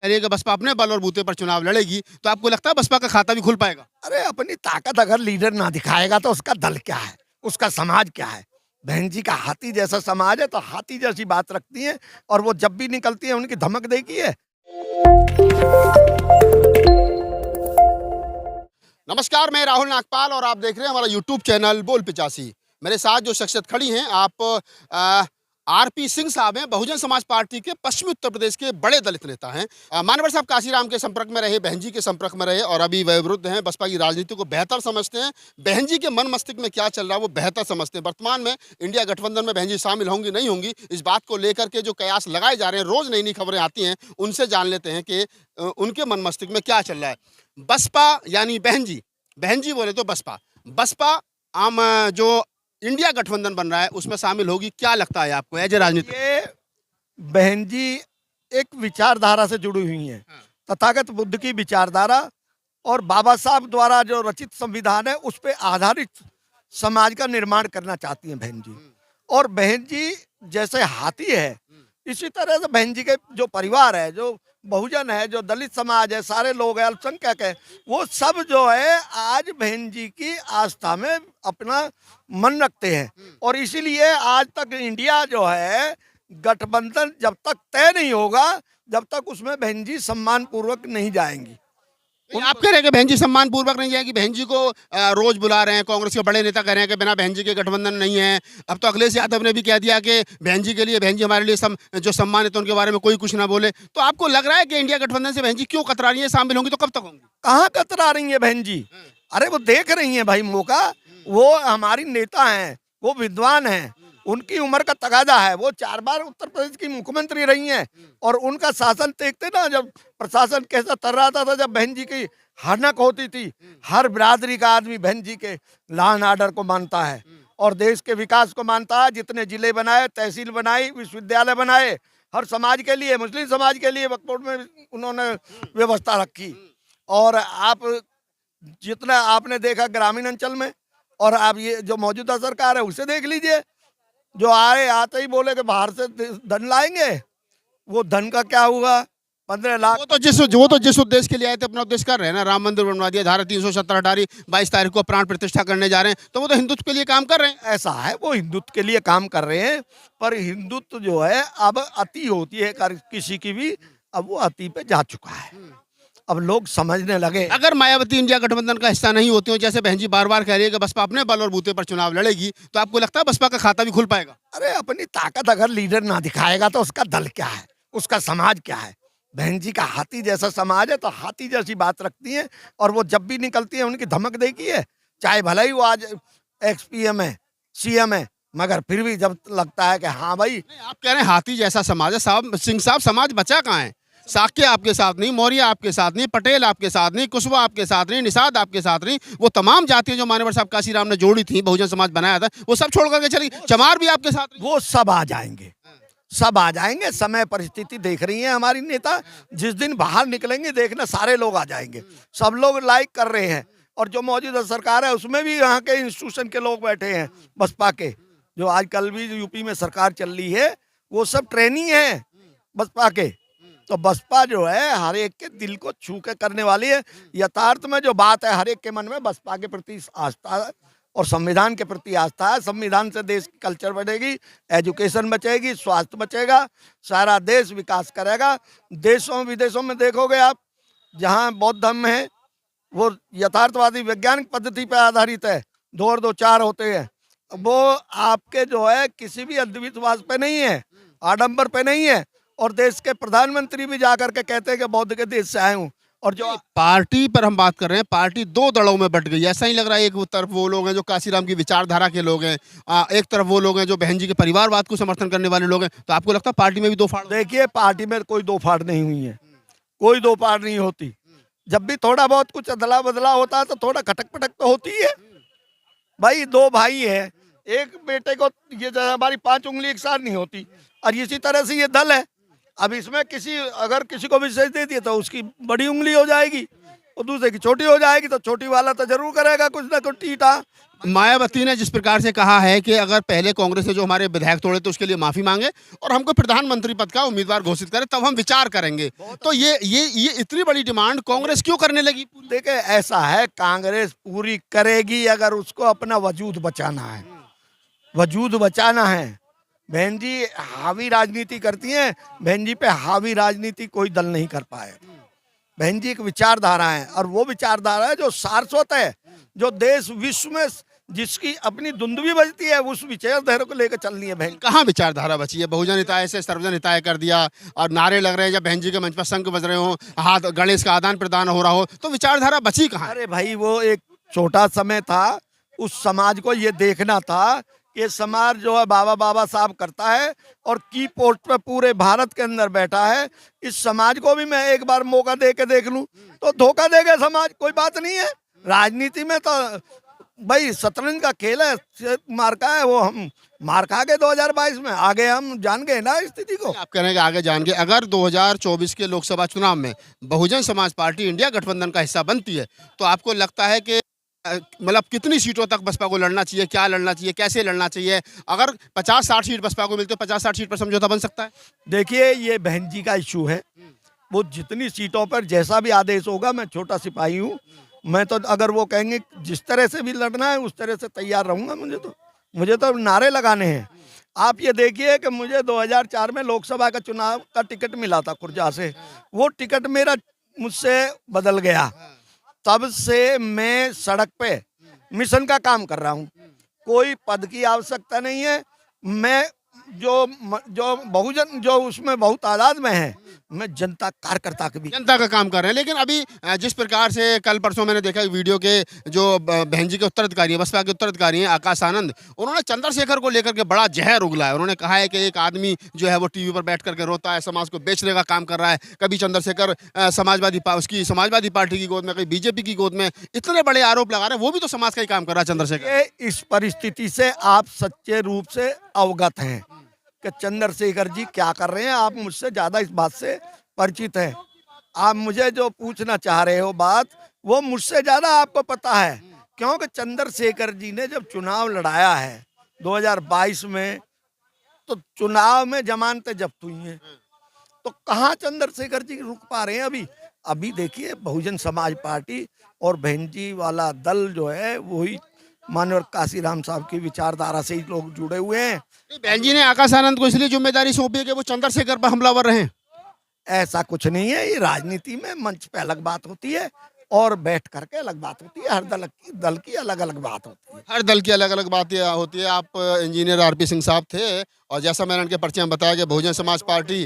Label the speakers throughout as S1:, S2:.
S1: कह रही है कि बसपा अपने बल और बूते पर चुनाव लड़ेगी, तो आपको लगता है बसपा का खाता भी खुल पाएगा?
S2: अरे अपनी ताकत अगर लीडर ना दिखाएगा तो उसका दल क्या है, उसका समाज क्या है। बहन जी का हाथी जैसा समाज है, तो हाथी जैसी बात रखती हैं, और वो जब भी निकलती है उनकी धमक देखी है।
S1: नमस्कार, मैं राहुल नागपाल और आप देख रहे हैं हमारा यूट्यूब चैनल बोल 85। मेरे साथ जो शख्सियत खड़ी हैं, आप आरपी सिंह साहब हैं, बहुजन समाज पार्टी के पश्चिमी उत्तर प्रदेश के बड़े दलित नेता हैं। मानवर साहब काशीराम के संपर्क में रहे, बहन जी के संपर्क में रहे और अभी वह विरुद्ध हैं, बसपा की राजनीति को बेहतर समझते हैं। बहन जी के मन मस्तिष्क में क्या चल रहा है वो बेहतर समझते हैं। वर्तमान में इंडिया गठबंधन में बहन जी शामिल होंगी नहीं होंगी, इस बात को लेकर के जो कयास लगाए जा रहे हैं, रोज नई नई खबरें आती हैं, उनसे जान लेते हैं कि उनके मन मस्तिष्क में क्या चल रहा है। बसपा यानी बहन जी बोले तो बसपा बसपा आम जो इंडिया गठबंधन बन रहा है उसमें शामिल होगी, क्या लगता है आपको एज ए राजनीति?
S2: ये बहन जी एक विचारधारा से जुड़ी हुई हैं, तथागत बुद्ध की विचारधारा और बाबा साहब द्वारा जो रचित संविधान है उस पर आधारित समाज का निर्माण करना चाहती हैं बहन जी। और बहन जी जैसे हाथी है, इसी तरह से बहन जी के जो परिवार है, जो बहुजन है, जो दलित समाज है, सारे लोग हैं, अल्पसंख्यक है, वो सब जो है आज बहन जी की आस्था में अपना मन रखते हैं। और इसीलिए आज तक इंडिया जो है गठबंधन जब तक तय नहीं होगा, जब तक उसमें बहन जी सम्मान पूर्वक नहीं जाएंगी।
S1: आप कह रहे हैं कि बहन जी सम्मान पूर्वक नहीं जाएगी? बहन जी को रोज बुला रहे हैं, कांग्रेस के बड़े नेता कह रहे हैं कि बिना बहन जी के गठबंधन नहीं है। अब तो अखिलेश यादव ने भी कह दिया कि बहन जी के लिए, बहन जी हमारे लिए जो सम्मान है तो उनके बारे में कोई कुछ ना बोले। तो आपको लग रहा है कि इंडिया गठबंधन से बहन जी क्यों कतरा रही है? शामिल होंगी तो कब तक होंगी?
S2: कहाँ कतरा रही है बहन जी? अरे वो देख रही हैं भाई मौका, वो हमारी नेता हैं, वो विद्वान हैं, उनकी उम्र का तगादा है, वो 4 बार उत्तर प्रदेश की मुख्यमंत्री रही हैं और उनका शासन देखते ना, जब प्रशासन कैसा तर्राता था, जब बहन जी की हनक होती थी। हर बिरादरी का आदमी बहन जी के लॉ एंड ऑर्डर को मानता है और देश के विकास को मानता है। जितने जिले बनाए, तहसील बनाई, विश्वविद्यालय बनाए, हर समाज के लिए, मुस्लिम समाज के लिए वक्फ बोर्ड में उन्होंने व्यवस्था रखी। और आप जितना आपने देखा ग्रामीण अंचल में, और आप ये जो मौजूदा सरकार है उसे देख लीजिए, जो आते ही बोले कि बाहर से धन लाएंगे, वो धन का क्या हुआ? 15 लाख।
S1: वो तो जिस उद्देश्य के लिए आए थे अपना उद्देश्य कर रहे हैं ना। राम मंदिर बनवा दिया, धारा 370 हटा रही, 22 तारीख को प्राण प्रतिष्ठा करने जा रहे हैं, तो वो तो हिंदुत्व के लिए काम कर रहे हैं।
S2: ऐसा है, वो हिंदुत्व के लिए काम कर रहे हैं, पर हिंदुत्व जो है अब अति होती है किसी की भी, अब वो अति पे जा चुका है। अब लोग समझने लगे।
S1: अगर मायावती इंडिया गठबंधन का हिस्सा नहीं होती हो, जैसे बहन जी बार बार कह रही है कि बसपा अपने बल और बूते पर चुनाव लड़ेगी, तो आपको लगता है बसपा का खाता भी खुल पाएगा?
S2: अरे अपनी ताकत अगर लीडर ना दिखाएगा तो उसका दल क्या है, उसका समाज क्या है। बहन जी का हाथी जैसा समाज है, तो हाथी जैसी बात रखती हैं, और वो जब भी निकलती है उनकी धमक देखी है। चाहे भला ही वो आज XPM है, CM है, मगर फिर भी जब लगता है कि हाँ भाई।
S1: आप कह रहे हैं हाथी जैसा समाज है, साहब सिंह साहब, समाज बचा कहाँ है? साक्य आपके साथ नहीं, मौर्य आपके साथ नहीं, पटेल आपके साथ नहीं, कुशवा आपके साथ नहीं, निषाद आपके साथ नहीं, वो तमाम जातियां जो मानवर साहब काशीराम ने जोड़ी थी, बहुजन समाज बनाया था, वो सब छोड़ करके चली। चमार भी आपके साथ नहीं।
S2: वो सब आ जाएंगे, सब आ जाएंगे। समय परिस्थिति देख रही है हमारी नेता, जिस दिन बाहर निकलेंगे देखना सारे लोग आ जाएंगे। सब लोग लाइक कर रहे हैं, और जो मौजूदा सरकार है उसमें भी यहाँ के इंस्टीट्यूशन के लोग बैठे हैं, बसपा के, जो आजकल भी यूपी में सरकार चल रही है, वो सब ट्रेनी है बसपा के। तो बसपा जो है हर एक के दिल को छू के करने वाली है। यथार्थ में जो बात है, हर एक के मन में बसपा के प्रति आस्था है और संविधान के प्रति आस्था है। संविधान से देश की कल्चर बढ़ेगी, एजुकेशन बचेगी, स्वास्थ्य बचेगा, सारा देश विकास करेगा। देशों विदेशों में देखोगे आप, जहाँ बौद्ध धर्म है वो यथार्थवादी वैज्ञानिक पद्धति पर आधारित है, 2 और 2 4 होते हैं। वो आपके जो है किसी भी अंधविश्वास पे नहीं है, आडंबर पे नहीं है। और देश के प्रधानमंत्री भी जाकर के कहते हैं कि बौद्ध के देश से आए हूँ। और जो
S1: पार्टी पर हम बात कर रहे हैं, पार्टी 2 दलों में बट गई, ऐसा ही लग रहा है। एक तरफ वो लोग हैं जो काशीराम की विचारधारा के लोग हैं, एक तरफ वो लोग हैं जो बहन जी के परिवारवाद को समर्थन करने वाले लोग हैं। तो आपको लगता है पार्टी में भी 2 फाड़?
S2: देखिए, पार्टी में कोई 2 फाड़ नहीं हुई है, कोई 2 फाड़ नहीं होती। जब भी थोड़ा बहुत कुछ अदला बदला होता है तो थोड़ा खटक पटक तो होती है भाई। 2 भाई है, एक बेटे को ये हमारी 5 उंगली एक साथ नहीं होती, और इसी तरह से ये दल है। अब इसमें अगर किसी को विशेष दे दिए तो उसकी बड़ी उंगली हो जाएगी, वो दूसरे की छोटी हो जाएगी तो छोटी वाला तो जरूर करेगा कुछ ना कुछ टीटा।
S1: मायावती ने जिस प्रकार से कहा है कि अगर पहले कांग्रेस ने जो हमारे विधायक तोड़े तो उसके लिए माफी मांगे और हमको प्रधानमंत्री पद का उम्मीदवार घोषित करे तब हम विचार करेंगे। तो ये इतनी बड़ी डिमांड कांग्रेस क्यों करने लगी?
S2: देखिए ऐसा है, कांग्रेस पूरी करेगी अगर उसको अपना वजूद बचाना है। वजूद बचाना है। बहन जी हावी राजनीति करती हैं, बहन जी पे हावी राजनीति कोई दल नहीं कर पाए। बहन जी एक विचारधारा है और वो विचारधारा है जो सारस्वत है, जो देश विश्व में जिसकी अपनी धुंधवी बजती है उस विचारधारा को लेकर चलनी है। बहन
S1: कहाँ विचारधारा बची है? बहुजन हिताय से सर्वजन हिताय कर दिया और नारे लग रहे हैं, जब बहन जी के मंच पर शंख बज रहे हो, हाथ गणेश का आदान प्रदान हो रहा हो, तो विचारधारा बची कहाँ?
S2: अरे भाई वो एक छोटा समय था, उस समाज को ये देखना था कि समाज जो है बाबा साहब करता है और की पोस्ट पे पूरे भारत के अंदर बैठा है। इस समाज को भी मैं एक बार मौका दे के देख लूं तो धोखा देगा समाज, कोई बात नहीं है। राजनीति में तो भाई शतरंज का खेल है, मार्का है, वो हम मार खा गए 2022 में, आगे हम जान गए ना स्थिति को।
S1: आप कह रहे हैं कि आगे जान के अगर 2024 के लोकसभा चुनाव में बहुजन समाज पार्टी इंडिया गठबंधन का हिस्सा बनती है तो आपको लगता है कि मतलब कितनी सीटों तक बसपा को लड़ना चाहिए, क्या लड़ना चाहिए, कैसे लड़ना चाहिए? अगर 50-60 सीट बसपा को मिलती है, 50-60 सीट पर समझौता बन सकता है?
S2: देखिए ये बहन जी का इशू है, वो जितनी सीटों पर जैसा भी आदेश होगा, मैं छोटा सिपाही हूँ, मैं तो अगर वो कहेंगे जिस तरह से भी लड़ना है उस तरह से तैयार रहूंगा। मुझे तो नारे लगाने हैं। आप ये देखिए कि मुझे 2004 में लोकसभा का चुनाव का टिकट मिला था खुर्जा से, वो टिकट मेरा मुझसे बदल गया। तब से मैं सड़क पे मिशन का काम कर रहा हूँ, कोई पद की आवश्यकता नहीं है। मैं जो बहुजन जो उसमें बहुत तादाद में है, मैं जनता कार्यकर्ता के भी
S1: जनता का काम कर रहे हैं। लेकिन अभी जिस प्रकार से कल परसों मैंने देखा वीडियो के जो बहन जी के उत्तराधिकारी हैं, बसपा के उत्तराधिकारी हैं आकाश आनंद, उन्होंने चंद्रशेखर को लेकर के बड़ा जहर उगला है। उन्होंने कहा है कि एक आदमी जो है वो टीवी पर बैठ करके रोता है, समाज को बेचने का काम कर रहा है। कभी चंद्रशेखर समाजवादी पार्टी की गोद में, कभी बीजेपी की गोद में, इतने बड़े आरोप लगा रहे हैं। वो भी तो समाज का ही काम कर रहा है चंद्रशेखर।
S2: इस परिस्थिति से आप सच्चे रूप से अवगत हैं कि चंद्रशेखर जी क्या कर रहे हैं। आप मुझसे ज्यादा इस बात से परिचित हैं। आप मुझे जो पूछना चाह रहे हो बात, वो मुझसे ज्यादा आपको पता है, क्योंकि चंद्रशेखर जी ने जब चुनाव लड़ाया है 2022 में, तो चुनाव में जमानतें जब्त हुई हैं, तो कहाँ चंद्रशेखर जी रुक पा रहे हैं? अभी देखिए बहुजन समाज पार्टी और बहन जी वाला दल जो है वही मानव काशीराम साहब की विचारधारा से ही लोग जुड़े हुए हैं।
S1: बहन जी ने आकाश आनंद को इसलिए जिम्मेदारी सौंपी है कि वो चंद्रशेखर पर हमलावर रहे।
S2: ऐसा कुछ नहीं है। ये राजनीति में मंच पे अलग बात होती है और बैठ करके अलग बात होती है। हर दल की अलग अलग बात होती है।
S1: हर दल की अलग अलग बातें होती है। आप इंजीनियर आरपी सिंह साहब थे और जैसा मैंने उनके परिचय में बताया कि Bahujan Samaj party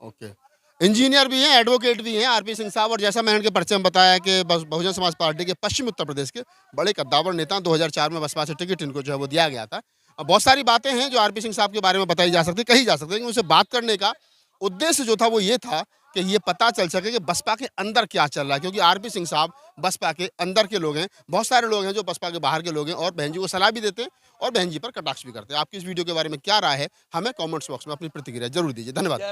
S1: okay engineer भी हैं, एडवोकेट भी हैं आरपी सिंह साहब, और जैसा मैंने उनके परिचय में बताया कि बहुजन समाज पार्टी के पश्चिम उत्तर प्रदेश के बड़े कद्दावर नेता, 2004 में बसपा से टिकट इनको जो है वो दिया गया था। अब बहुत सारी बातें हैं जो आरपी सिंह साहब के बारे में बताई जा सकती, कही जा सकती है, लेकिन उनसे बात करने का उद्देश्य जो था वो ये था कि ये पता चल सके कि बसपा के अंदर क्या चल रहा है, क्योंकि आरपी सिंह साहब बसपा के अंदर के लोग हैं। बहुत सारे लोग हैं जो बसपा के बाहर के लोग हैं और बहन जी को सलाह भी देते हैं और बहन जी पर कटाक्ष भी करते हैं। आपकी इस वीडियो के बारे में क्या राय है, हमें कमेंट्स बॉक्स में अपनी प्रतिक्रिया जरूर दीजिए। धन्यवाद।